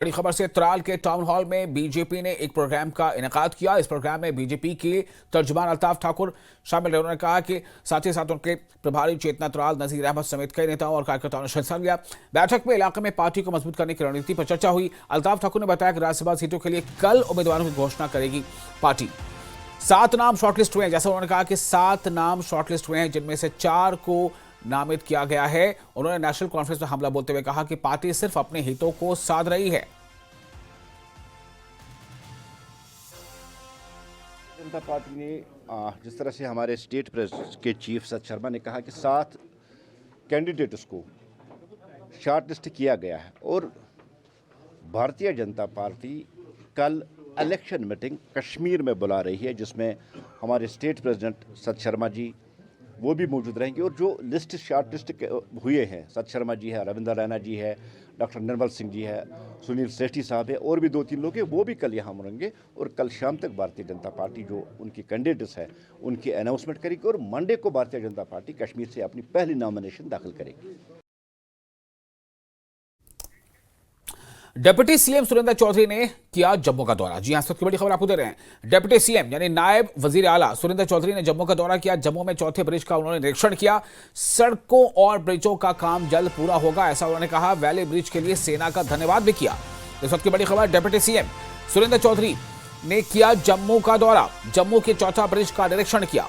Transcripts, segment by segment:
बड़ी खबर से त्राल के टाउन हॉल में बीजेपी ने एक प्रोग्राम का इनेकाद किया। इस प्रोग्राम में बीजेपी के तर्जुमान अल्ताफ ठाकुर शामिल रहे। उन्होंने कहा कि साथ ही साथ उनके प्रभारी चेतना त्राल नजीर अहमद समेत कई नेताओं और कार्यकर्ताओं ने हिस्सा लिया। बैठक में इलाके में पार्टी को मजबूत करने की रणनीति पर चर्चा हुई। अल्ताफ ठाकुर ने बताया कि राज्यसभा सीटों के लिए कल उम्मीदवारों की घोषणा करेगी पार्टी। 7 नाम शॉर्टलिस्ट हुए हैं। जैसा उन्होंने कहा कि 7 नाम शॉर्टलिस्ट हुए हैं, जिनमें से 4 को नामित किया गया है। उन्होंने नेशनल कॉन्फ्रेंस में हमला बोलते हुए कहा कि पार्टी सिर्फ अपने हितों को साध रही है। जनता पार्टी ने जिस तरह से हमारे स्टेट प्रेसिडेंट के चीफ सत शर्मा ने कहा कि 7 कैंडिडेट्स को शॉर्टलिस्ट किया गया है और भारतीय जनता पार्टी कल इलेक्शन मीटिंग कश्मीर में बुला रही है, जिसमें हमारे स्टेट प्रेसिडेंट सत शर्मा जी वो भी मौजूद रहेंगे। और जो लिस्ट शॉर्टलिस्ट हुए हैं, सत शर्मा जी है, रविंद्र रैना जी है, डॉक्टर निर्मल सिंह जी है, सुनील सेठी साहब है और भी 2-3 लोग हैं, वो भी कल यहाँ रहेंगे। और कल शाम तक भारतीय जनता पार्टी जो उनकी कैंडिडेट्स है उनकी अनाउंसमेंट करेगी और मंडे को भारतीय जनता पार्टी कश्मीर से अपनी पहली नॉमिनेशन दाखिल करेगी। डिप्टी सीएम सुरेंद्र चौधरी ने किया जम्मू का दौरा। जी हां, सबसे बड़ी खबर आपको दे रहे हैं। डिप्टी सीएम यानी नायब वजीर आला सुरेंद्र चौधरी ने जम्मू का दौरा किया। जम्मू में चौथे ब्रिज का उन्होंने निरीक्षण किया। सड़कों और ब्रिजों का काम जल्द पूरा होगा, ऐसा उन्होंने कहा। वैली ब्रिज के लिए सेना का धन्यवाद भी किया। इस वक्त की बड़ी खबर, डिप्टी सीएम सुरेंद्र चौधरी ने किया जम्मू का दौरा। जम्मू के चौथा ब्रिज का निरीक्षण किया।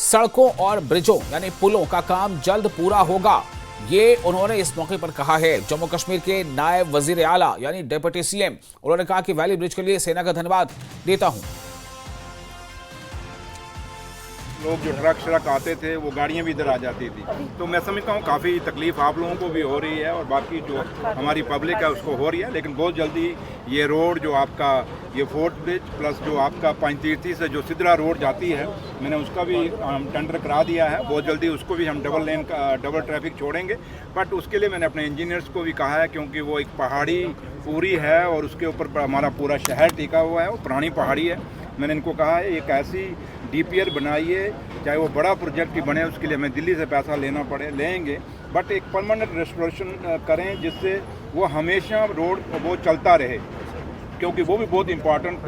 सड़कों और ब्रिजों यानी पुलों का काम जल्द पूरा होगा, ये उन्होंने इस मौके पर कहा है। जम्मू कश्मीर के नायब वजीर आला यानी डिप्टी सीएम, उन्होंने कहा कि वैली ब्रिज के लिए सेना का धन्यवाद देता हूं। लोग जो ट्रक आते थे वो गाड़ियां भी इधर आ जाती थी, तो मैं समझता हूँ काफ़ी तकलीफ आप लोगों को भी हो रही है और बाकी जो हमारी पब्लिक है उसको हो रही है। लेकिन बहुत जल्दी ये रोड जो आपका ये फोर्ट ब्रिज प्लस जो आपका पंचतीर्थी से जो सिदरा रोड जाती है, मैंने उसका भी टेंडर करा दिया है। बहुत जल्दी उसको भी हम डबल ट्रैफिक छोड़ेंगे। बट उसके लिए मैंने अपने इंजीनियर्स को भी कहा है, क्योंकि वो एक पहाड़ी पूरी है और उसके ऊपर हमारा पूरा शहर टिका हुआ है, वो पुरानी पहाड़ी है। मैंने इनको कहा है एक ऐसी डीपीआर बनाइए, चाहे वो बड़ा प्रोजेक्ट ही बने, उसके लिए हमें दिल्ली से पैसा लेना पड़े लेंगे, बट एक परमानेंट रेस्टोरेशन करें जिससे वो हमेशा रोड वो चलता रहे, क्योंकि वो भी बहुत इंपॉर्टेंट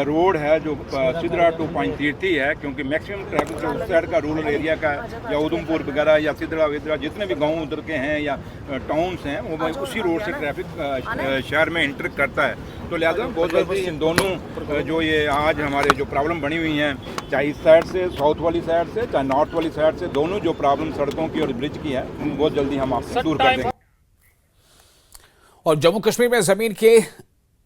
रोड है जो सिदरा टू पंचतीर्थी है। क्योंकि मैक्सिमम ट्रैफिक जो उस साइड का रूरल एरिया का या उधमपुर वगैरह या सिदरा वगैरह जितने भी गाँव उधर के हैं या टाउन्स हैं, वो उसी रोड से ट्रैफिक शहर में इंटर करता है। तो लिहाजा बहुत जल्दी इन दोनों जो ये आज हमारे जो प्रॉब्लम बनी हुई हैं, चाहे इस साइड से साउथ वाली साइड से चाहे नॉर्थ वाली साइड से, दोनों जो प्रॉब्लम सड़कों की और ब्रिज की है, बहुत जल्दी हम आपसे दूर कर देंगे। और जम्मू कश्मीर में जमीन के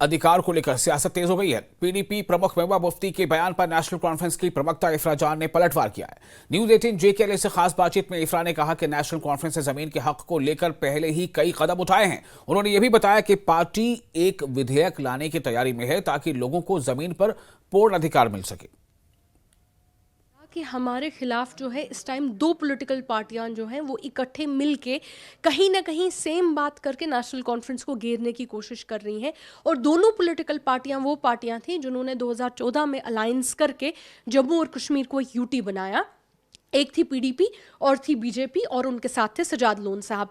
अधिकार को लेकर सियासत तेज हो गई है। पीडीपी प्रमुख महबूबा मुफ्ती के बयान पर नेशनल कॉन्फ्रेंस की प्रवक्ता इफ्रा जान ने पलटवार किया है। न्यूज 18 JKL से खास बातचीत में इफ्रा ने कहा कि नेशनल कॉन्फ्रेंस ने जमीन के हक को लेकर पहले ही कई कदम उठाए हैं। उन्होंने यह भी बताया कि पार्टी एक विधेयक लाने की तैयारी में है ताकि लोगों को जमीन पर पूर्ण अधिकार मिल सके। कि हमारे खिलाफ जो है इस टाइम 2 पॉलिटिकल पार्टियां जो हैं वो इकट्ठे मिलके कहीं ना कहीं सेम बात करके नेशनल कॉन्फ्रेंस को घेरने की कोशिश कर रही हैं। और दोनों पॉलिटिकल पार्टियां वो पार्टियां थी जिन्होंने 2014 में अलायंस करके जम्मू और कश्मीर को एक यूटी बनाया। एक थी पीडीपी और थी बीजेपी और उनके साथ थे सजाद लोन साहब।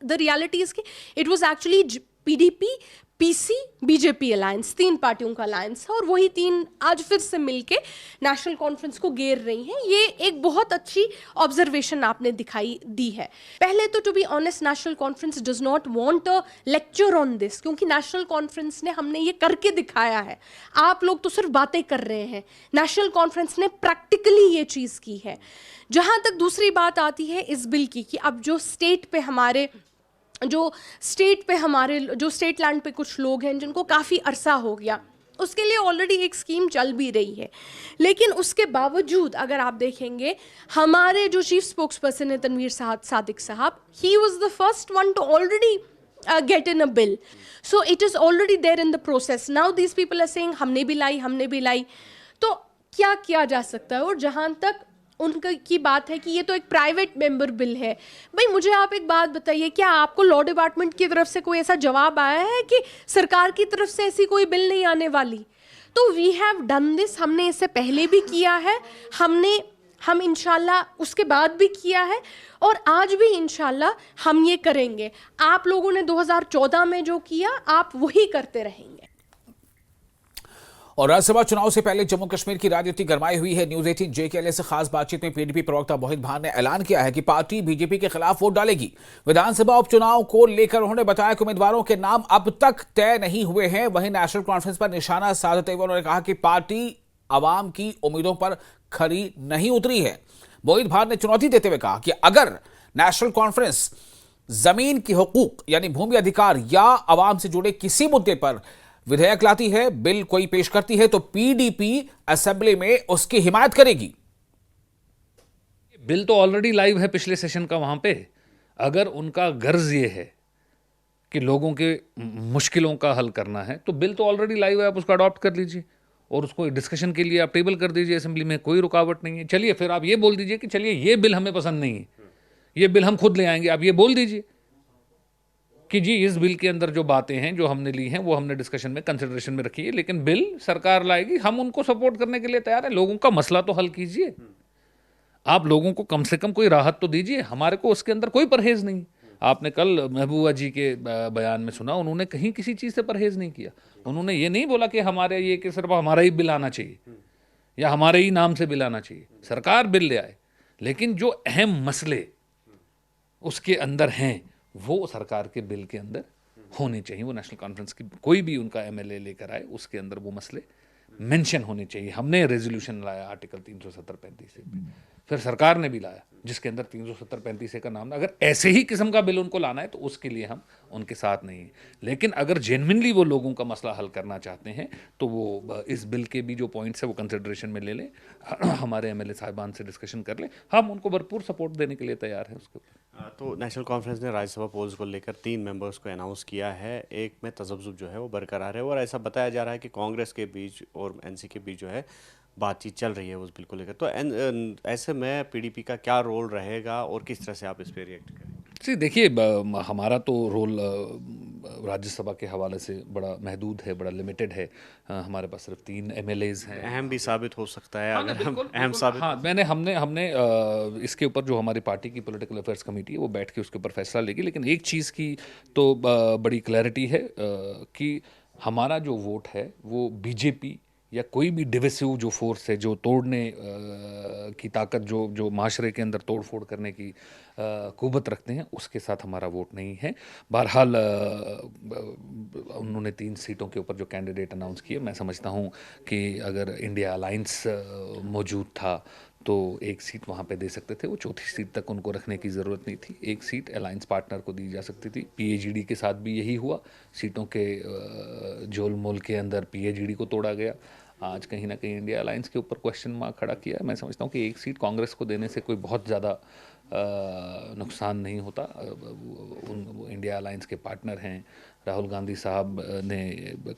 द रियलिटी इज कि it was actually PDP, PC, BJP alliance, 3 पार्टियों का अलायंस है और वही 3 आज फिर से मिलके नेशनल कॉन्फ्रेंस को घेर रही हैं। ये एक बहुत अच्छी ऑब्जर्वेशन आपने दिखाई दी है। पहले तो to be honest, National Conference does not want a lecture on this, क्योंकि नेशनल कॉन्फ्रेंस ने हमने ये करके दिखाया है। आप लोग तो सिर्फ बातें कर रहे हैं, नेशनल कॉन्फ्रेंस ने प्रैक्टिकली ये चीज़ की है। जहाँ तक दूसरी बात आती है इस बिल की कि अब जो स्टेट लैंड पे कुछ लोग हैं जिनको काफ़ी अरसा हो गया, उसके लिए ऑलरेडी एक स्कीम चल भी रही है। लेकिन उसके बावजूद अगर आप देखेंगे, हमारे जो चीफ स्पोक्स पर्सन है तनवीर सादिक साहब, he was the first one two already get in a bill, so it is already there in the process. Now these people are saying हमने भी लाई। तो क्या किया जा सकता है? और जहाँ तक उनकी बात है कि ये तो एक प्राइवेट मेंबर बिल है, भाई मुझे आप एक बात बताइए, क्या आपको लॉ डिपार्टमेंट की तरफ से कोई ऐसा जवाब आया है कि सरकार की तरफ से ऐसी कोई बिल नहीं आने वाली? तो वी हैव डन दिस, हमने इससे पहले भी किया है। हमने हम इंशाल्लाह उसके बाद भी किया है और आज भी इंशाल्लाह हम ये करेंगे। आप लोगों ने 2014 में जो किया आप वही करते रहेंगे। और राज्यसभा चुनाव से पहले जम्मू कश्मीर की राजनीति गरमाई हुई है। न्यूज 18 JKLA से खास बातचीत में पीडीपी प्रवक्ता मोहित भान ने ऐलान किया है कि पार्टी बीजेपी के खिलाफ वोट डालेगी। विधानसभा उपचुनाव को लेकर उन्होंने बताया कि उम्मीदवारों के नाम अब तक तय नहीं हुए हैं। वहीं नेशनल कॉन्फ्रेंस पर निशाना साधते हुए उन्होंने कहा कि पार्टी आवाम की उम्मीदों पर खरी नहीं उतरी है। मोहित भान ने चुनौती देते हुए कहा कि अगर नेशनल कॉन्फ्रेंस जमीन की हुकूक यानी भूमि अधिकार या आवाम से जुड़े किसी मुद्दे पर विधेयक लाती है, बिल कोई पेश करती है, तो पीडीपी असेंबली में उसकी हिमायत करेगी। बिल तो ऑलरेडी लाइव है पिछले सेशन का वहां पे। अगर उनका गर्ज ये है कि लोगों के मुश्किलों का हल करना है तो बिल तो ऑलरेडी लाइव है, आप उसको अडॉप्ट कर लीजिए और उसको डिस्कशन के लिए आप टेबल कर दीजिए असेंबली में, कोई रुकावट नहीं है। चलिए फिर आप ये बोल दीजिए कि चलिए ये बिल हमें पसंद नहीं है, ये बिल हम खुद ले आएंगे। आप ये बोल दीजिए कि जी इस बिल के अंदर जो बातें हैं जो हमने ली हैं वो हमने डिस्कशन में कंसिडरेशन में रखी है, लेकिन बिल सरकार लाएगी, हम उनको सपोर्ट करने के लिए तैयार है। लोगों का मसला तो हल कीजिए, आप लोगों को कम से कम कोई राहत तो दीजिए। हमारे को उसके अंदर कोई परहेज नहीं। आपने कल महबूबा जी के बयान में सुना, उन्होंने कहीं किसी चीज़ से परहेज नहीं किया। उन्होंने ये नहीं बोला कि हमारे ये कि सिर्फ हमारा ही बिल आना चाहिए या हमारे ही नाम से बिल आना चाहिए। सरकार बिल ले आए, लेकिन जो अहम मसले उसके अंदर हैं वो सरकार के बिल के अंदर होने चाहिए। वो नेशनल कॉन्फ्रेंस की कोई भी उनका MLA लेकर आए उसके अंदर वो मसले मेंशन होने चाहिए। हमने रेजोल्यूशन लाया आर्टिकल 370-35 से, फिर सरकार ने भी लाया जिसके अंदर 370-35 का नाम। अगर ऐसे ही किस्म का बिल उनको लाना है तो उसके लिए हम उनके साथ नहीं हैं, लेकिन अगर जेन्युइनली वो लोगों का मसला हल करना चाहते हैं तो वो इस बिल के भी जो पॉइंट्स है वो कंसिडरेशन में ले लें, हमारे MLA साहिबान से डिस्कशन कर लें, हम उनको भरपूर सपोर्ट देने के लिए तैयार हैं उसके ऊपर। तो नेशनल कॉन्फ्रेंस ने राज्यसभा पोल्स को लेकर 3 मेंबर्स को अनाउंस किया है। एक में तजब्जुब जो है वो बरकरार है और ऐसा बताया जा रहा है कि कांग्रेस के बीच और NC के बीच जो है बातचीत चल रही है उस बिल को लेकर। तो ऐसे में पीडीपी का क्या रोल रहेगा और किस तरह से आप इस पर रिएक्ट करें? जी देखिए, हमारा तो रोल राज्यसभा के हवाले से बड़ा महदूद है, बड़ा लिमिटेड है। हमारे पास सिर्फ 3 MLAs हैं। अहम भी साबित हो सकता है हाँ, अगर हम बिल्कुल, अहम साबित। हाँ, हमने इसके ऊपर जो हमारी पार्टी की पॉलिटिकल अफेयर्स कमेटी है वो बैठ के उसके ऊपर फैसला लेगी। लेकिन एक चीज़ की तो बड़ी क्लैरिटी है कि हमारा जो वोट है वो बीजेपी या कोई भी डिविसिव जो फोर्स है, जो तोड़ने की ताकत, जो माशरे के अंदर तोड़ फोड़ करने की कुव्वत रखते हैं, उसके साथ हमारा वोट नहीं है। बहरहाल उन्होंने 3 सीटों के ऊपर जो कैंडिडेट अनाउंस किए, मैं समझता हूं कि अगर इंडिया अलायंस मौजूद था तो 1 सीट वहाँ पे दे सकते थे। वो 4थी सीट तक उनको रखने की ज़रूरत नहीं थी। 1 सीट अलायंस पार्टनर को दी जा सकती थी। PAGD के साथ भी यही हुआ, सीटों के जोल मोल के अंदर PAGD को तोड़ा गया। आज कहीं ना कहीं इंडिया अलायंस के ऊपर क्वेश्चन मार्क खड़ा किया है। मैं समझता हूँ कि 1 सीट कांग्रेस को देने से कोई बहुत ज़्यादा नुकसान नहीं होता। वो इंडिया अलायंस के पार्टनर हैं। राहुल गांधी साहब ने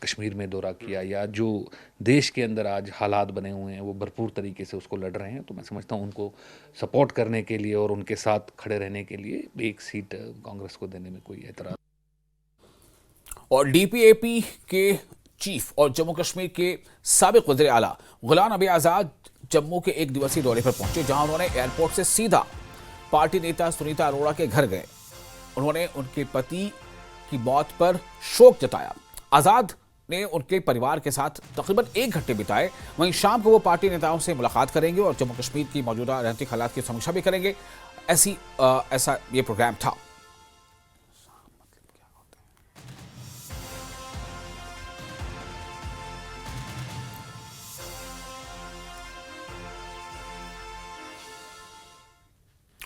कश्मीर में दौरा किया, या जो देश के अंदर आज हालात बने हुए हैं वो भरपूर तरीके से उसको लड़ रहे हैं। तो मैं समझता हूँ उनको सपोर्ट करने के लिए और उनके साथ खड़े रहने के लिए 1 सीट कांग्रेस को देने में कोई एतराज़। और DPAP के चीफ और जम्मू कश्मीर के साबिक वज़ीर आला गुलाम नबी आज़ाद जम्मू के 1 दिवसीय दौरे पर पहुंचे, जहां उन्होंने एयरपोर्ट से सीधा पार्टी नेता सुनीता अरोड़ा के घर गए। उन्होंने उनके पति की मौत पर शोक जताया। आज़ाद ने उनके परिवार के साथ तकरीबन 1 घंटे बिताए। वहीं शाम को वो पार्टी नेताओं से मुलाकात करेंगे और जम्मू कश्मीर की मौजूदा राजनीतिक हालात की समीक्षा भी करेंगे। ऐसा ये प्रोग्राम था।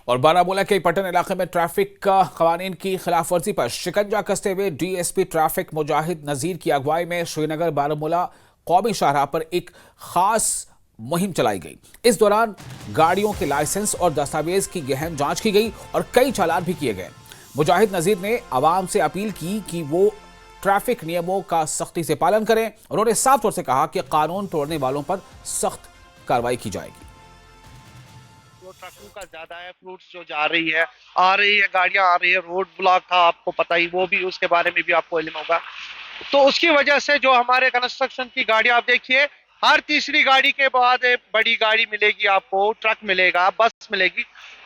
और बारामूला के पटन इलाके में ट्रैफिक कवानीन की खिलाफ वर्जी पर शिकंजा कसते हुए DSP ट्रैफिक मुजाहिद नजीर की अगुवाई में श्रीनगर बारामूला कौमी शाहराह पर एक खास मुहिम चलाई गई। इस दौरान गाड़ियों के लाइसेंस और दस्तावेज की गहन जांच की गई और कई चालान भी किए गए। मुजाहिद नजीर ने आवाम से अपील की कि वो ट्रैफिक नियमों का सख्ती से पालन करें। उन्होंने साफ तौर से कहा कि कानून तोड़ने वालों पर सख्त कार्रवाई की जाएगी। ट्रकों का ज्यादा है, फ्रूट्स जो जा रही है, आ रही है, गाड़ियां आ रही है, रोड ब्लॉक था, आपको पता ही, वो भी उसके बारे में भी आपको इल्म होगा। तो उसकी वजह से जो हमारे कंस्ट्रक्शन की गाड़ियां आप देखिए हर तीसरी गाड़ी के बाद एक बड़ी गाड़ी मिलेगी आपको, ट्रक मिलेगा, बस मिलेगी।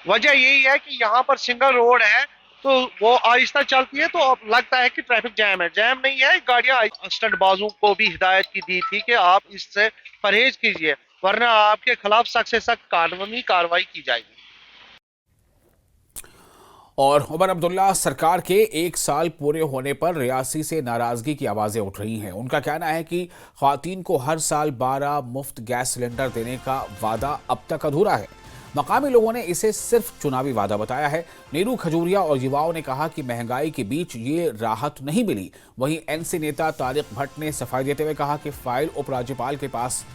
वजह यही है कि यहाँ पर सिंगल रोड है, तो वो आहिस्ता चलती है, तो अब लगता है कि ट्रैफिक जैम है। जैम नहीं है, गाड़ियां। स्टंटबाजों को भी हिदायत की दी थी कि आप इससे परहेज कीजिए, वरना आपके खिलाफ सख्त से सख्त कानूनी कार्रवाई की जाएगी। और उमर अब्दुल्ला, सरकार के 1 साल पूरे होने पर रियासी से नाराजगी की आवाजें उठ रही हैं। उनका कहना है कि ख्वातीन को हर साल 12 मुफ्त गैस सिलेंडर देने का वादा अब तक अधूरा है। मकामी लोगों ने इसे सिर्फ चुनावी वादा बताया है। नीरू खजूरिया और युवाओं ने कहा कि महंगाई के बीच ये राहत नहीं मिली। वहीं एनसी नेता तारिक भट्ट ने सफाई देते हुए कहा कि फाइल उपराज्यपाल के पास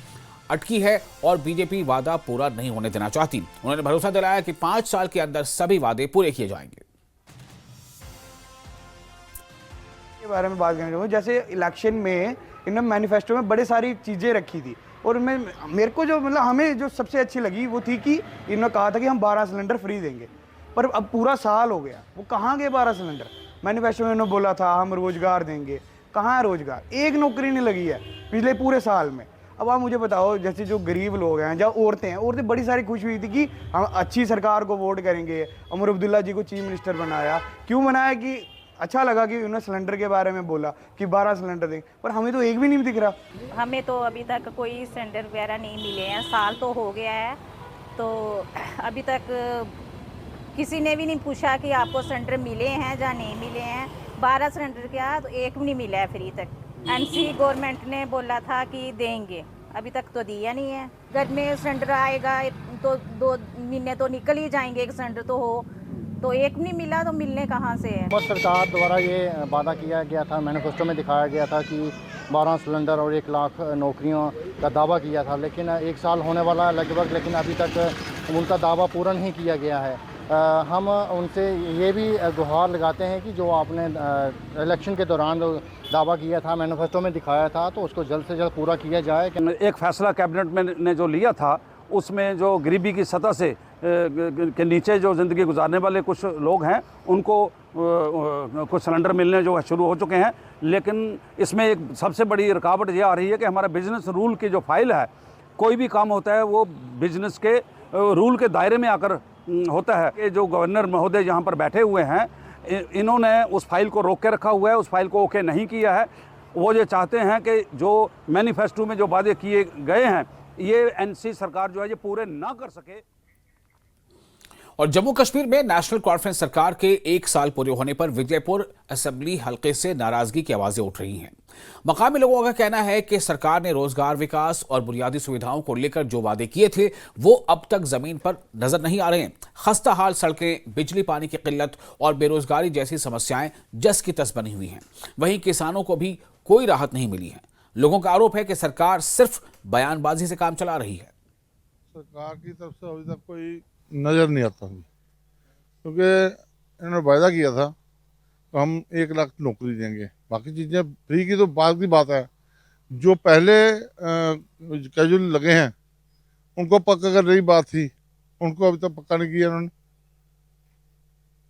अटकी है और बीजेपी वादा पूरा नहीं होने देना चाहती। उन्होंने भरोसा दिलाया कि 5 साल के अंदर सभी वादे पूरे किए जाएंगे। के बारे में बात करना चाहूँगा। जैसे इलेक्शन में इन्होंने मैनिफेस्टो में बड़ी सारी चीज़ें रखी थी, और मैं मेरे को जो मतलब हमें जो सबसे अच्छी लगी वो थी कि इन्होंने कहा था कि हम 12 सिलेंडर फ्री देंगे, पर अब पूरा साल हो गया, वो कहाँ गए 12 सिलेंडर। मैनिफेस्टो में इन्होंने बोला था हम रोजगार देंगे, कहाँ है रोजगार? एक नौकरी नहीं लगी है पिछले पूरे साल में। अब आप मुझे बताओ, जैसे जो गरीब लोग हैं, जहाँ औरतें हैं, औरतें बड़ी सारी खुश हुई थी कि हम अच्छी सरकार को वोट करेंगे, उमर अब्दुल्ला जी को चीफ मिनिस्टर बनाया। क्यों बनाया? कि अच्छा लगा कि उन्होंने सिलेंडर के बारे में बोला कि 12 सिलेंडर देंगे, पर हमें तो एक भी नहीं दिख रहा। हमें तो अभी तक कोई सिलेंडर वगैरह नहीं मिले हैं, साल तो हो गया है, तो अभी तक किसी ने भी नहीं पूछा कि आपको सिलेंडर मिले हैं या नहीं मिले हैं। 12 सिलेंडर क्या, तो एक भी नहीं मिला है फ्री तक। एनसी गवर्नमेंट ने बोला था कि देंगे, अभी तक तो दिया नहीं है। घर में सिलेंडर आएगा तो 2 महीने तो निकल ही जाएंगे, एक सिलेंडर तो हो, तो एक नहीं मिला तो मिलने कहाँ से है। सरकार द्वारा ये वादा किया गया था, मैनिफेस्टो में दिखाया गया था कि 12 सिलेंडर और 1 लाख नौकरियों का दावा किया था, लेकिन 1 साल होने वाला है लगभग, लेकिन अभी तक उनका दावा पूरा नहीं किया गया है। हम उनसे ये भी गुहार लगाते हैं कि जो आपने इलेक्शन के दौरान दावा किया था, मैनिफेस्टो में दिखाया था, तो उसको जल्द से जल्द पूरा किया जाए। एक फैसला कैबिनेट में ने जो लिया था, उसमें जो गरीबी की सतह से के नीचे जो ज़िंदगी गुजारने वाले कुछ लोग हैं, उनको कुछ सिलेंडर मिलने जो शुरू हो चुके हैं, लेकिन इसमें एक सबसे बड़ी रुकावट ये आ रही है कि हमारा बिजनेस रूल की जो फाइल है, कोई भी काम होता है वो बिजनेस के रूल के दायरे में आकर होता है। ये जो गवर्नर महोदय यहाँ पर बैठे हुए हैं, इन्होंने उस फाइल को रोक के रखा हुआ है, उस फाइल को ओके नहीं किया है। वो ये चाहते हैं कि जो मैनिफेस्टो में जो वादे किए गए हैं, ये एनसी सरकार जो है ये पूरे ना कर सके। और जम्मू कश्मीर में नेशनल कॉन्फ्रेंस सरकार के 1 साल पूरे होने पर विजयपुर असेंबली हलके से नाराजगी की आवाजें उठ रही हैं। मकामी लोगों का कहना है कि सरकार ने रोजगार, विकास और बुनियादी सुविधाओं को लेकर जो वादे किए थे वो अब तक जमीन पर नजर नहीं आ रहे हैं। खस्ता हाल सड़कें, बिजली पानी की किल्लत और बेरोजगारी जैसी समस्याएं जस की तस बनी हुई हैं। वहीं किसानों को भी कोई राहत नहीं मिली है। लोगों का आरोप है कि सरकार सिर्फ बयानबाजी से काम चला रही है। सरकार की तरफ से अभी तक कोई नज़र नहीं आता, क्योंकि इन्होंने वायदा किया था तो हम 1 लाख नौकरी देंगे, बाकी चीज़ें फ्री की तो बात की बात है। जो पहले कैजुअल लगे हैं उनको पक्का करने की बात थी, उनको अभी तक पक्का नहीं किया इन्होंने।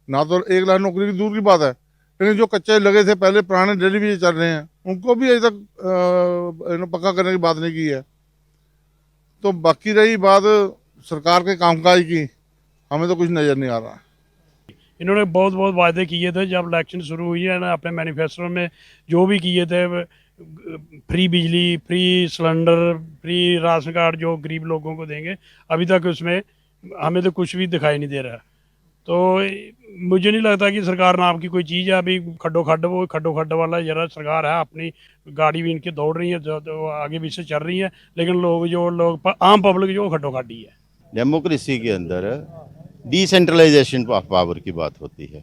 ना तो 1 लाख नौकरी की दूर की बात है, लेकिन जो कच्चे लगे थे पहले, पुराने डेली भी चल रहे हैं, उनको भी अभी तक इन्होंने पक्का करने की बात नहीं की है। तो बाकी रही बात सरकार के कामकाज की, हमें तो कुछ नज़र नहीं आ रहा। इन्होंने बहुत वायदे किए थे जब इलेक्शन शुरू हुई है ना, अपने मैनिफेस्टो में जो भी किए थे, फ्री बिजली, free cylinder, free ration card जो गरीब लोगों को देंगे, अभी तक उसमें हमें तो कुछ भी दिखाई नहीं दे रहा। तो मुझे नहीं लगता कि सरकार नाम की कोई चीज़ है। अभी वो खड्डो वाला जरा सरकार है, अपनी गाड़ी भी इनकी दौड़ रही है, जो आगे भी से चल रही है, लेकिन लोग आम पब्लिक जो खड्डो खाडी है। डेमोक्रेसी के अंदर डिसेंट्रलाइजेशन ऑफ पावर की बात होती है।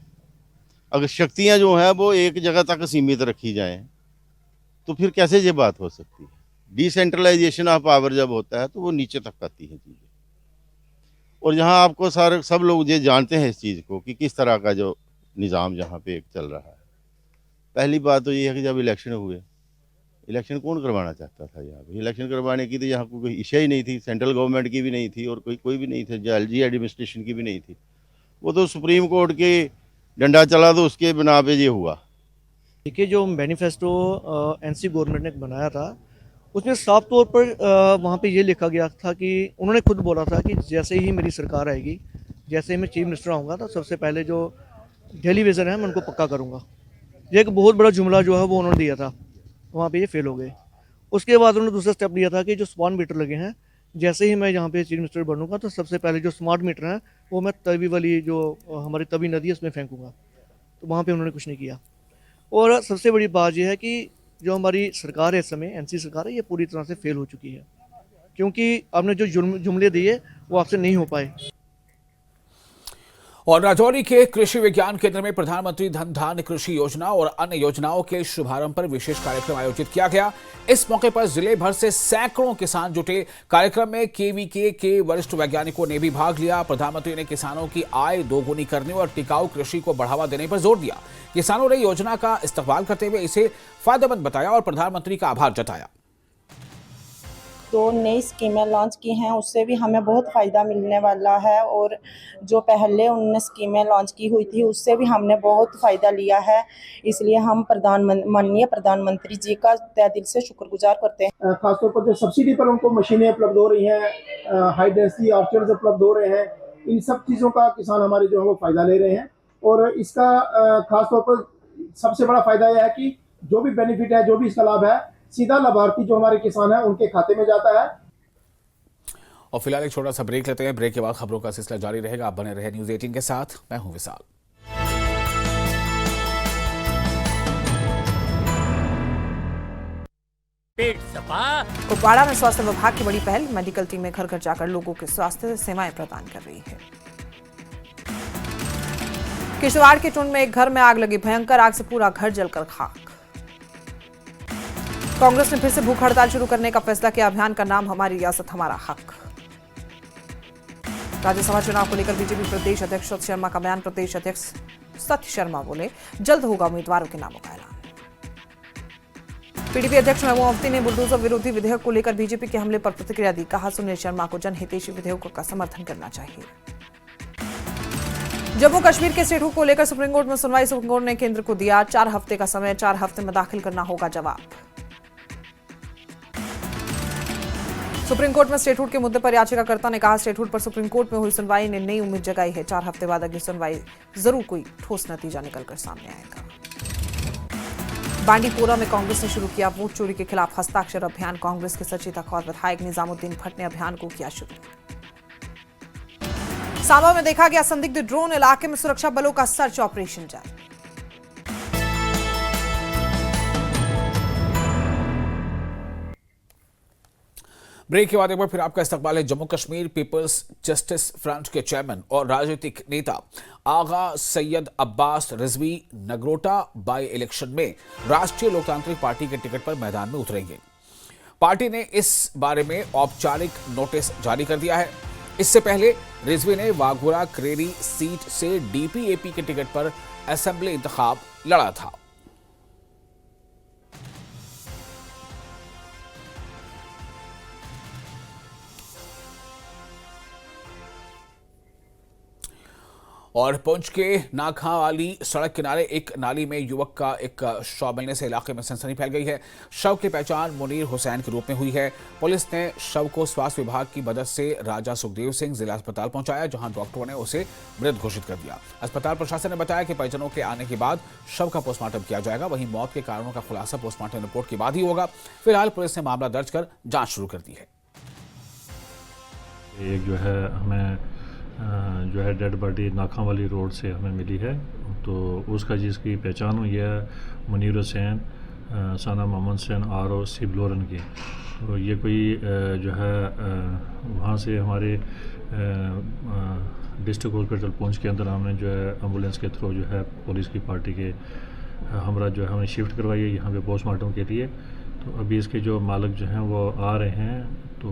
अगर शक्तियां जो हैं वो एक जगह तक सीमित रखी जाएं, तो फिर कैसे ये बात हो सकती है? डिसेंट्रलाइजेशन ऑफ पावर जब होता है तो वो नीचे तक आती है चीज़ें। और यहाँ आपको सब लोग ये जानते हैं इस चीज़ को कि किस तरह का जो निज़ाम यहाँ पे एक चल रहा है। पहली बात तो ये है कि जब इलेक्शन हुए, इलेक्शन कौन करवाना चाहता था यहाँ पे? इलेक्शन करवाने की तो यहाँ कोई इशा ही नहीं थी, सेंट्रल गवर्नमेंट की भी नहीं थी और कोई भी नहीं था, एलजी एडमिनिस्ट्रेशन की भी नहीं थी। वो तो सुप्रीम कोर्ट के डंडा चला तो उसके बिना पे ये हुआ। देखिए, जो मैनिफेस्टो एनसी गवर्नमेंट ने बनाया था उसमें साफ तौर पर वहाँ पे ये लिखा गया था कि उन्होंने खुद बोला था कि जैसे ही मेरी सरकार आएगी, जैसे ही मैं चीफ मिनिस्टर आऊँगा तो सबसे पहले जो दिल्ली विज़न है मैं उनको पक्का करूँगा। ये एक बहुत बड़ा जुमला जो है वो उन्होंने दिया था, वहाँ पे ये फेल हो गए। उसके बाद उन्होंने दूसरा स्टेप लिया था कि जो स्मार्ट मीटर लगे हैं, जैसे ही मैं यहाँ पे चीफ मिनिस्टर बनूंगा तो सबसे पहले जो स्मार्ट मीटर हैं वो मैं तवी वाली जो हमारी तवी नदी है उसमें फेंकूँगा। तो वहाँ पे उन्होंने कुछ नहीं किया। और सबसे बड़ी बात यह है कि जो हमारी सरकार है इस समय एनसी सरकार है, ये पूरी तरह से फेल हो चुकी है, क्योंकि आपने जो जुमले दिए वो आपसे नहीं हो पाए। और राजौरी के कृषि विज्ञान केंद्र में प्रधानमंत्री धन धान्य कृषि योजना और अन्य योजनाओं के शुभारंभ पर विशेष कार्यक्रम आयोजित किया गया। इस मौके पर जिले भर से सैकड़ों किसान जुटे। कार्यक्रम में केवीके के वरिष्ठ वैज्ञानिकों ने भी भाग लिया। प्रधानमंत्री ने किसानों की आय दोगुनी करने और टिकाऊ कृषि को बढ़ावा देने पर जोर दिया। किसानों ने योजना का इस्तेमाल करते हुए इसे फायदेमंद बताया और प्रधानमंत्री का आभार जताया। जो नई स्कीमें लॉन्च की हैं उससे भी हमें बहुत फ़ायदा मिलने वाला है, और जो पहले उनने स्कीमें लॉन्च की हुई थी उससे भी हमने बहुत फ़ायदा लिया है। इसलिए हम माननीय प्रधानमंत्री जी का तहे दिल से शुक्रगुजार करते हैं। खासतौर पर जो सब्सिडी पर उनको मशीनें उपलब्ध हो रही हैं, हाई डेंसिटी ऑर्चर्ड्स उपलब्ध हो रहे हैं, इन सब चीज़ों का किसान हमारे जो है वो फ़ायदा ले रहे हैं। और इसका खासतौर पर सबसे बड़ा फ़ायदा यह है कि जो भी बेनिफिट है, जो भी इसका लाभ है, सीधा लाभार्थी जो हमारे किसान हैं उनके खाते में जाता है। और फिलहाल एक छोटा सा ब्रेक लेते हैं। ब्रेक के बाद खबरों का सिलसिला जारी रहेगा। आप बने रहे न्यूज़ 18 के साथ। मैं हूं विशाल। पेट सफा। कुपवाड़ा में स्वास्थ्य विभाग की बड़ी पहल, मेडिकल टीमें घर घर जाकर लोगों के स्वास्थ्य सेवाएं प्रदान कर रही है। किश्तवाड़ के टुंड में एक घर में आग लगी, भयंकर आग से पूरा घर जलकर खाक। कांग्रेस ने फिर से भूख हड़ताल शुरू करने का फैसला किया, अभियान का नाम हमारी रियासत हमारा हक। राज्यसभा चुनाव को लेकर बीजेपी प्रदेश अध्यक्ष सत्य शर्मा का बयान, प्रदेश अध्यक्ष सत्य शर्मा बोले जल्द होगा उम्मीदवारों के नामों का ऐलान। पीडीपी अध्यक्ष महबूबा मुफ्ती ने बुलडोजर विरोधी विधेयक को लेकर बीजेपी के हमले पर प्रतिक्रिया दी, कहा सुनील शर्मा को जनहितैषी विधेयकों का समर्थन करना चाहिए। जम्मू कश्मीर के स्टेट हुक को लेकर सुप्रीम कोर्ट में सुनवाई, सुप्रीम कोर्ट ने केंद्र को दिया 4 हफ्ते का समय, 4 हफ्ते में दाखिल करना होगा जवाब। सुप्रीम कोर्ट में स्टेटहुड के मुद्दे पर याचिकाकर्ता ने कहा स्टेटहुड पर सुप्रीम कोर्ट में हुई सुनवाई ने नई उम्मीद जगाई है, 4 हफ्ते बाद अगली सुनवाई जरूर कोई ठोस नतीजा निकलकर सामने आएगा। बांडीपोरा में कांग्रेस ने शुरू किया वोट चोरी के खिलाफ हस्ताक्षर अभियान, कांग्रेस के सचेतक और विधायक निजामुद्दीन भट्ट ने अभियान को किया शुरू। सांबा में देखा गया संदिग्ध ड्रोन, इलाके में सुरक्षा बलों का सर्च ऑपरेशन जारी। ब्रेक के बाद एक बार फिर आपका इस्तकबाल है। जम्मू कश्मीर पीपल्स जस्टिस फ्रंट के चेयरमैन और राजनीतिक नेता आगा सैयद अब्बास रिजवी नगरोटा बाई इलेक्शन में राष्ट्रीय लोकतांत्रिक पार्टी के टिकट पर मैदान में उतरेंगे। पार्टी ने इस बारे में औपचारिक नोटिस जारी कर दिया है। इससे पहले रिजवी ने वाघोरा क्रेरी सीट से डीपीएपी के टिकट पर असेंबली इंतखाब लड़ा था। और पुंछ के नाखा वाली सड़क किनारे एक नाली में युवक का एक शव मिलने से इलाके में सनसनी फैल गई है। शव की पहचान मुनीर हुसैन के रूप में हुई है। पुलिस ने शव को स्वास्थ्य विभाग की मदद से राजा सुखदेव सिंह जिला अस्पताल पहुंचाया, जहां डॉक्टरों ने उसे मृत घोषित कर दिया। अस्पताल प्रशासन ने बताया कि परिजनों के आने के बाद शव का पोस्टमार्टम किया जाएगा। वहीं मौत के कारणों का खुलासा पोस्टमार्टम रिपोर्ट के बाद ही होगा। फिलहाल पुलिस ने मामला दर्ज कर जाँच शुरू कर दी है। एक जो है हमें जो है डेड बॉडी नाखा वाली रोड से हमें मिली है, तो उसका जिसकी पहचान हुई है मुनीर हुसैन साना मोहम्मद हुसैन आर.ओ. सिबलोरन की। तो ये कोई जो है वहाँ से हमारे डिस्ट्रिक्ट हॉस्पिटल पुंछ के अंदर हमने जो है एम्बुलेंस के थ्रू जो है पुलिस की पार्टी के हमरा जो है हमें शिफ्ट करवाई है यहाँ पे पोस्टमार्टम के लिए। तो अभी इसके जो मालिक जो हैं वो आ रहे हैं, तो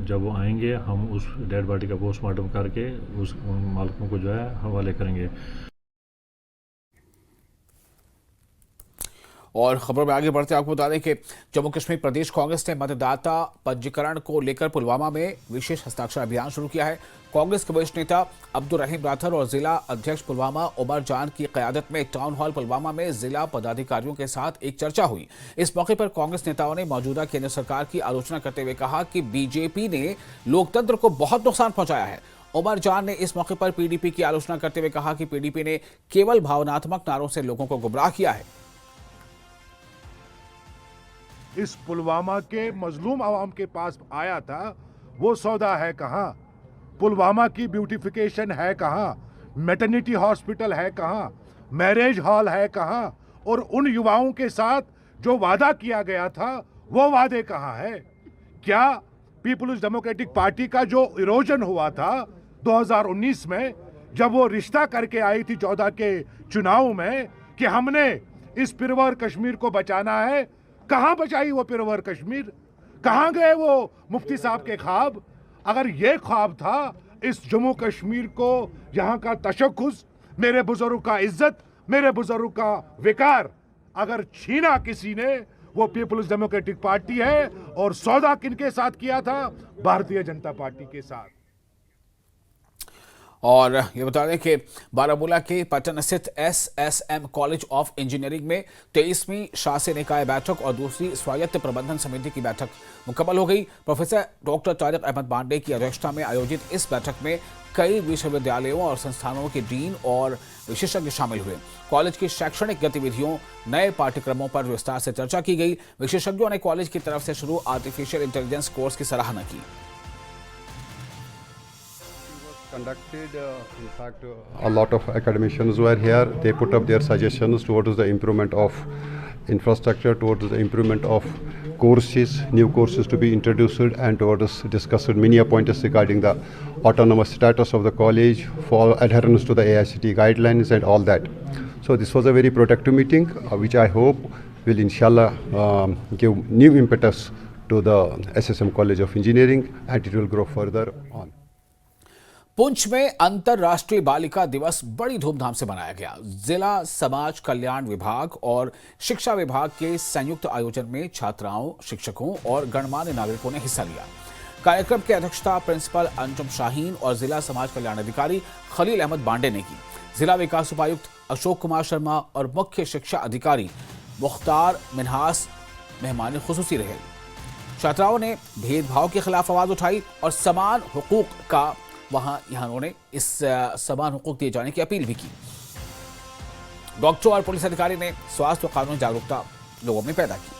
जब वो आएंगे हम उस डेड बॉडी का पोस्टमार्टम करके उन मालिकों को जो है हवाले करेंगे। और खबरों में आगे बढ़ते आपको बता दें कि जम्मू कश्मीर प्रदेश कांग्रेस ने मतदाता पंजीकरण को लेकर पुलवामा में विशेष हस्ताक्षर अभियान शुरू किया है। कांग्रेस के वरिष्ठ नेता अब्दुल रहीम राठौर और जिला अध्यक्ष पुलवामा उमर जान की क़यादत में टाउन हॉल पुलवामा में जिला पदाधिकारियों के साथ एक चर्चा हुई। इस मौके पर कांग्रेस नेताओं ने मौजूदा केंद्र सरकार की आलोचना करते हुए कहा कि बीजेपी ने लोकतंत्र को बहुत नुकसान पहुंचाया है। उमर जान ने इस मौके पर पीडीपी की आलोचना करते हुए कहा कि पीडीपी ने केवल भावनात्मक नारों से लोगों को गुमराह किया है। इस पुलवामा के मजलूम आवाम के पास आया था, वो सौदा है कहाँ? पुलवामा की ब्यूटिफिकेशन है कहाँ? मैटरनिटी हॉस्पिटल है कहाँ? मैरिज हॉल है कहाँ? और उन युवाओं के साथ जो वादा किया गया था वो वादे कहाँ है? क्या पीपुल्स डेमोक्रेटिक पार्टी का जो इरोजन हुआ था 2019 में, जब वो रिश्ता करके आई थी 14 के चुनाव में कि हमने इस पिरवर कश्मीर को बचाना है, कहाँ बचाई वो पिरवर कश्मीर? कहाँ गए वो मुफ्ती साहब के ख्वाब? अगर ये ख्वाब था इस जम्मू कश्मीर को, यहाँ का तशक्कुस, मेरे बुजुर्ग का इज्जत, मेरे बुजुर्ग का विकार अगर छीना किसी ने, वो पीपुल्स डेमोक्रेटिक पार्टी है। और सौदा किनके साथ किया था? भारतीय जनता पार्टी के साथ। और ये बता दें कि बारामूला के पटन स्थित SSM कॉलेज ऑफ इंजीनियरिंग में 23वीं शासी निकाय बैठक और दूसरी स्वायत्त प्रबंधन समिति की बैठक मुकम्मल हो गई। प्रोफेसर डॉक्टर तारिक अहमद पांडे की अध्यक्षता में आयोजित इस बैठक में कई विश्वविद्यालयों और संस्थानों के डीन और विशेषज्ञ शामिल हुए। कॉलेज की शैक्षणिक गतिविधियों, नए पाठ्यक्रमों पर विस्तार से चर्चा की गई। विशेषज्ञों ने कॉलेज की तरफ से शुरू आर्टिफिशियल इंटेलिजेंस कोर्स की सराहना की। Conducted, in fact, a lot of academicians were here. They put up their suggestions towards the improvement of infrastructure, towards the improvement of courses, new courses to be introduced, and towards discussed many points regarding the autonomous status of the college, for adherence to the AICTE guidelines and all that. So this was a very productive meeting, which I hope will inshallah give new impetus to the SSM College of Engineering, and it will grow further on. Poonch में अंतर्राष्ट्रीय बालिका दिवस बड़ी धूमधाम से मनाया गया। जिला समाज कल्याण विभाग और शिक्षा विभाग के संयुक्त आयोजन में छात्राओं, शिक्षकों और गणमान्य नागरिकों ने हिस्सा लिया। कार्यक्रम की अध्यक्षता प्रिंसिपल अंजुम शाहीन और जिला समाज कल्याण अधिकारी खलील अहमद बांडे ने की। जिला विकास उपायुक्त अशोक कुमार शर्मा और मुख्य शिक्षा अधिकारी मुख्तार मिनहास मेहमान खुसूसी रहे। छात्राओं ने भेदभाव के खिलाफ आवाज उठाई और समान हुकूक का यहाँ उन्होंने इस समान हुकूक दिए जाने की अपील भी की। डॉक्टर और पुलिस अधिकारी ने स्वास्थ्य और कानूनी जागरूकता लोगों में पैदा की।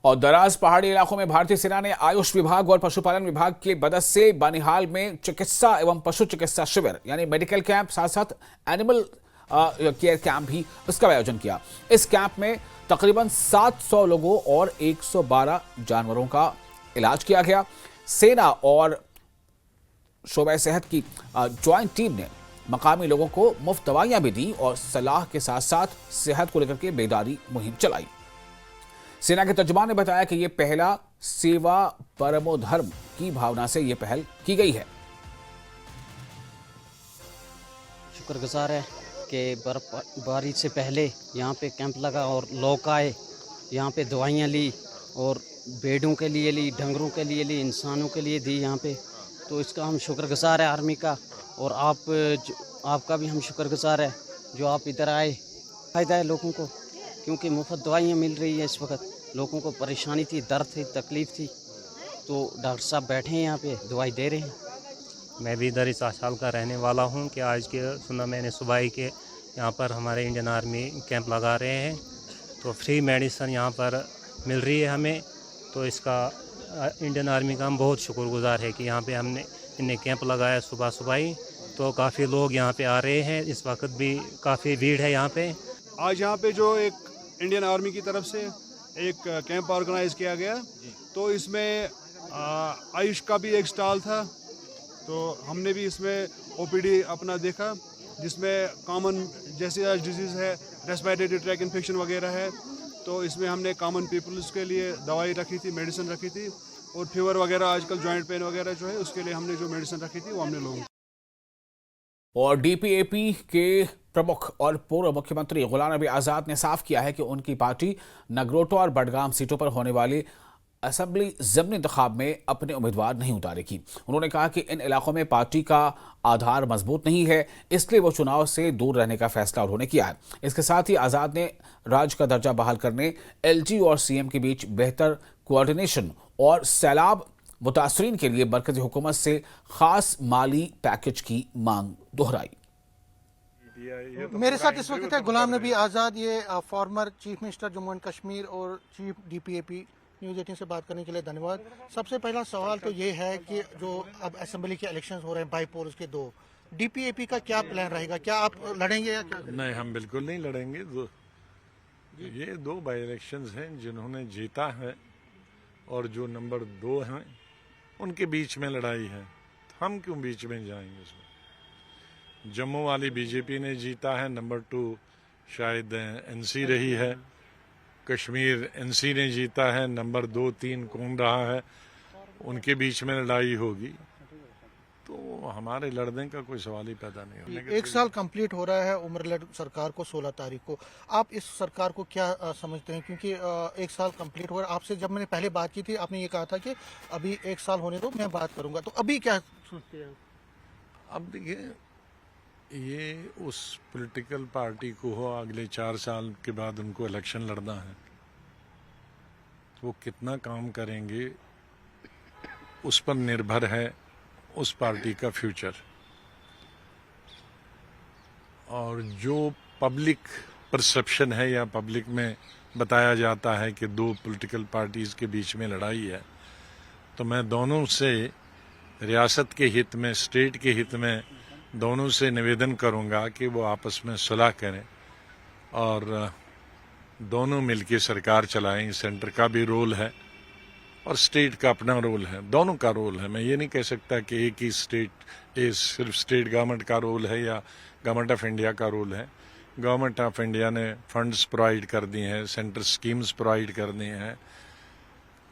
और दराज पहाड़ी इलाकों में भारतीय सेना ने आयुष विभाग और पशुपालन विभाग की मदद से बनिहाल में चिकित्सा एवं पशु चिकित्सा शिविर यानी मेडिकल कैंप, साथ साथ एनिमल केयर कैंप भी उसका आयोजन किया। इस कैंप में तकरीबन 700 लोगों और 112 जानवरों का इलाज किया गया। सेना और शोबा सेहत की ज्वाइंट टीम ने मकामी लोगों को मुफ्त दवाइयां भी दी और सलाह के साथ साथ सेहत को लेकर के बेदारी मुहिम चलाई। सेना के तर्जुमान ने बताया कि यह पहला सेवा परमो धर्म की भावना से यह पहल की गई है। शुक्रगुजार है कि बर्फबारी से पहले यहाँ पे कैंप लगा और लोग आए, यहाँ पे दवाइयाँ ली और भेड़ों के लिए ली, डंगरों के लिए ली, इंसानों के लिए दी यहाँ पे। तो इसका हम शुक्रगुजार है आर्मी का, और आपका भी हम शुक्रगुजार है जो आप इधर आए। फ़ायदा है लोगों को, क्योंकि मुफ्त दवाइयाँ मिल रही है। इस वक्त लोगों को परेशानी थी, दर्द थी, तकलीफ़ थी, तो डॉक्टर साहब बैठे हैं यहाँ पे, दवाई दे रहे हैं। मैं भी इधर इस साल का रहने वाला हूँ कि आज के सुना मैंने सुबह ही के यहाँ पर हमारे इंडियन आर्मी कैंप लगा रहे हैं, तो फ्री मेडिसिन यहाँ पर मिल रही है हमें। तो इसका इंडियन आर्मी का हम बहुत शुक्रगुजार है कि यहाँ पे हमने इन्हें कैंप लगाया सुबह ही, तो काफ़ी लोग यहाँ पे आ रहे हैं। इस वक्त भी काफ़ी भीड़ है यहाँ पे। आज यहाँ पे जो एक इंडियन आर्मी की तरफ से एक कैंप ऑर्गेनाइज़ किया गया, तो इसमें आयुष का भी एक स्टॉल था, तो हमने भी इसमें ओपीडी अपना देखा, जिसमें कॉमन जैसे आज डिजीज़ है, रेस्पिरेटरी ट्रैक इन्फेक्शन वगैरह है, तो इसमें हमने कॉमन पीपल्स के लिए दवाई रखी थी, मेडिसिन रखी थी, और फीवर वगैरह आजकल जॉइंट पेन वगैरह जो है उसके लिए हमने जो मेडिसिन रखी थी वो हमने लोगों और डीपीएपी के प्रमुख और पूर्व मुख्यमंत्री गुलाम नबी आजाद ने साफ किया है कि उनकी पार्टी नगरोटा और बडगाम सीटों पर होने वाली असेंबली ज़िमनी इंतखाब में अपने उम्मीदवार नहीं उतारेगी। उन्होंने कहा कि इन इलाकों में पार्टी का आधार मजबूत नहीं है, इसलिए वो चुनाव से दूर रहने का फैसला उन्होंने किया है। इसके साथ ही आज़ाद ने राज्य का दर्जा बहाल करने, एलजी और सीएम के बीच बेहतर कोऑर्डिनेशन और सैलाब मुतासरीन के लिए मरकजी हुकूमत से खास माली पैकेज की मांग दोहराई। मेरे साथ इस वक्त है गुलाम नबी आज़ाद, ये former chief minister Jammu and Kashmir और चीफ डीपीएपी। न्यूज़ 18 से बात करने के लिए धन्यवाद। सबसे पहला सवाल तो ये है कि जो अब असेंबली के इलेक्शंस हो रहे हैं बाईपोल्स के 2, डीपीएपी का क्या प्लान रहेगा? क्या आप लड़ेंगे या क्या? नहीं, हम बिल्कुल नहीं लड़ेंगे। ये 2 बाई इलेक्शंस हैं जिन्होंने जीता है और जो नंबर 2 हैं उनके बीच में लड़ाई है। हम क्यों बीच में जाएंगे इसमें? जम्मू वाली बीजेपी ने जीता है, नंबर 2 शायद एनसी रही है। कश्मीर एनसी ने जीता है, नंबर 2, 3 कौन रहा है, उनके बीच में लड़ाई होगी। तो हमारे लड़ने का कोई सवाल ही पैदा नहीं होने। 1 साल कंप्लीट हो रहा है उम्र सरकार को 16 तारीख को। आप इस सरकार को क्या समझते हैं? क्योंकि 1 साल कंप्लीट हो रहा है। आपसे जब मैंने पहले बात की थी, आपने ये कहा था कि अभी 1 साल होने दो, मैं बात करूंगा। तो अभी क्या सोचते हैं? अब देखिए, ये उस पॉलिटिकल पार्टी को हो अगले 4 साल के बाद उनको इलेक्शन लड़ना है, वो कितना काम करेंगे उस पर निर्भर है उस पार्टी का फ्यूचर। और जो पब्लिक परसेप्शन है या पब्लिक में बताया जाता है कि 2 पॉलिटिकल पार्टीज के बीच में लड़ाई है, तो मैं दोनों से रियासत के हित में, स्टेट के हित में दोनों से निवेदन करूंगा कि वो आपस में सुलह करें और दोनों मिलकर सरकार चलाएं। सेंटर का भी रोल है और स्टेट का अपना रोल है, दोनों का रोल है। मैं ये नहीं कह सकता कि एक ही सिर्फ स्टेट गवर्नमेंट का रोल है या गवर्नमेंट ऑफ इंडिया का रोल है। गवर्नमेंट ऑफ इंडिया ने फंड्स प्रोवाइड कर दिए हैं, सेंटर स्कीम्स प्रोवाइड कर दिए हैं,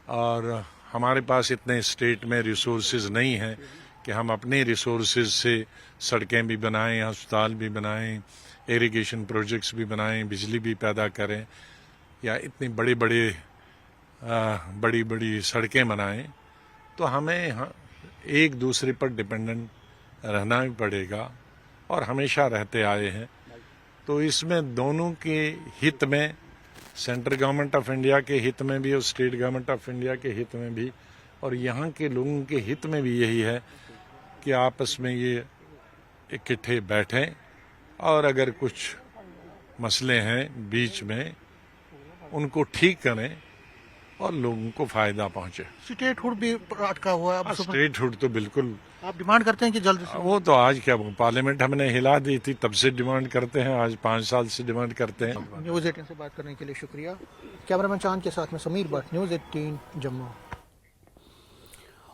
और हमारे पास इतने स्टेट में रिसोर्सेज नहीं हैं कि हम अपने रिसोर्सेज से सड़कें भी बनाएं, अस्पताल भी बनाएं, इरिगेशन प्रोजेक्ट्स भी बनाएं, बिजली भी पैदा करें या इतनी बड़ी बड़ी सड़कें बनाएं। तो हमें एक दूसरे पर डिपेंडेंट रहना भी पड़ेगा और हमेशा रहते आए हैं। तो इसमें दोनों के हित में, सेंट्रल गवर्नमेंट ऑफ इंडिया के हित में भी और स्टेट गवर्नमेंट ऑफ इंडिया के हित में भी और यहाँ के लोगों के हित में भी यही है कि आपस में ये इकट्ठे बैठें और अगर कुछ मसले हैं बीच में उनको ठीक करें और लोगों को फायदा पहुंचे। स्टेटहुड भी अटका हुआ है। स्टेटहुड तो बिल्कुल आप डिमांड करते हैं कि जल्द से? वो तो आज क्या, पार्लियामेंट हमने हिला दी थी, तब से डिमांड करते हैं, आज 5 साल से डिमांड करते हैं। न्यूज़ 18 से बात करने के लिए शुक्रिया। कैमरामैन चांद के साथ में समीर भट्ट, न्यूज़ 18 जम्मू।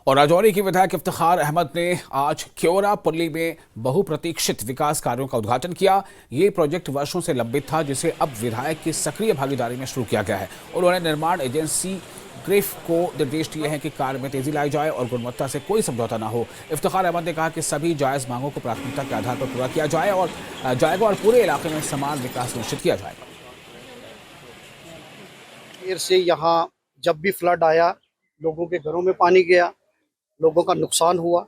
और राजौरी की विधायक इफ्तिखार अहमद ने आज क्योरा पुल्ली में बहुप्रतीक्षित विकास कार्यों का उद्घाटन किया। ये प्रोजेक्ट वर्षों से लंबित था, जिसे अब विधायक की सक्रिय भागीदारी में शुरू किया गया है। उन्होंने निर्माण एजेंसी ग्रिफ को निर्देश दिए हैं कि कार्य में तेजी लाई जाए और गुणवत्ता से कोई समझौता न हो। इफ्तिखार अहमद ने कहा कि सभी जायज मांगों को प्राथमिकता के आधार पर पूरा किया जाएगा और पूरे इलाके में समान विकास सुनिश्चित किया जाएगा। से यहाँ जब भी फ्लड आया, लोगों के घरों में पानी गया, लोगों का नुकसान हुआ,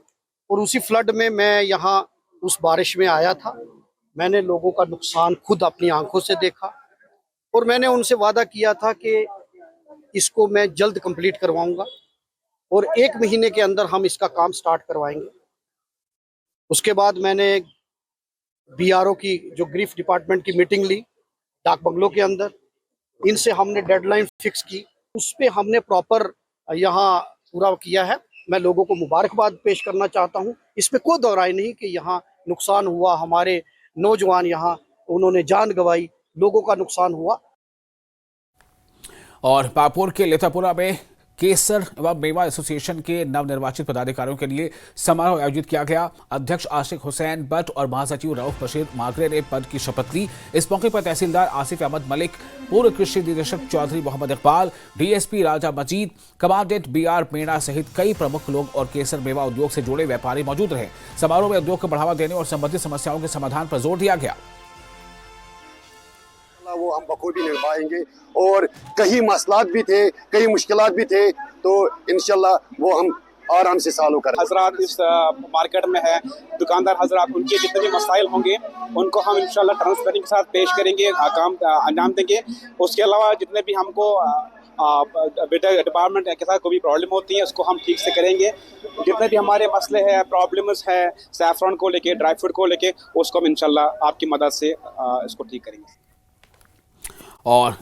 और उसी फ्लड में मैं यहाँ उस बारिश में आया था। मैंने लोगों का नुकसान खुद अपनी आंखों से देखा और मैंने उनसे वादा किया था कि इसको मैं जल्द कंप्लीट करवाऊंगा और 1 महीने के अंदर हम इसका काम स्टार्ट करवाएंगे। उसके बाद मैंने बीआरओ की जो ग्रीफ डिपार्टमेंट की मीटिंग ली डाक बंगलों के अंदर, इनसे हमने डेडलाइन फिक्स की, उस पर हमने प्रॉपर यहाँ पूरा किया है। मैं लोगों को मुबारकबाद पेश करना चाहता हूँ। इसमें कोई दो राय नहीं कि यहाँ नुकसान हुआ, हमारे नौजवान यहाँ उन्होंने जान गंवाई, लोगों का नुकसान हुआ। और पापुर के लेतापुरा में केसर एवं मेवा एसोसिएशन के नवनिर्वाचित पदाधिकारियों के लिए समारोह आयोजित किया गया। अध्यक्ष आशिक हुसैन बट और महासचिव रऊफ बशीर मागरे ने पद की शपथ ली। इस मौके पर तहसीलदार आसिफ अहमद मलिक, पूर्व कृषि निदेशक चौधरी मोहम्मद इकबाल, डीएसपी राजा मजीद, कमांडेंट BR मीणा सहित कई प्रमुख लोग और केसर मेवा उद्योग से जुड़े व्यापारी मौजूद रहे। समारोह में उद्योग को बढ़ावा देने और संबंधित समस्याओं के समाधान पर जोर दिया गया। वो हम बखूबी निभाएंगे और कई मसलात भी थे, कई मुश्किलात भी थे, तो इंशाल्लाह वो हम आराम से सॉल्व करें। हजरात इस मार्केट में है, दुकानदार हजरात, उनके जितने भी मसाइल होंगे उनको हम इंशाल्लाह ट्रांसपेरेंसी के साथ पेश करेंगे, काम अंजाम देंगे। उसके अलावा जितने भी हमको डिपार्टमेंट के साथ कोई भी प्रॉब्लम होती है उसको हम ठीक से करेंगे। जितने भी हमारे मसले हैं, प्रॉब्लम्स है सैफरॉन को लेके, ड्राई फ्रूट को लेके, उसको हम इंशाल्लाह आपकी मदद से इसको ठीक करेंगे। और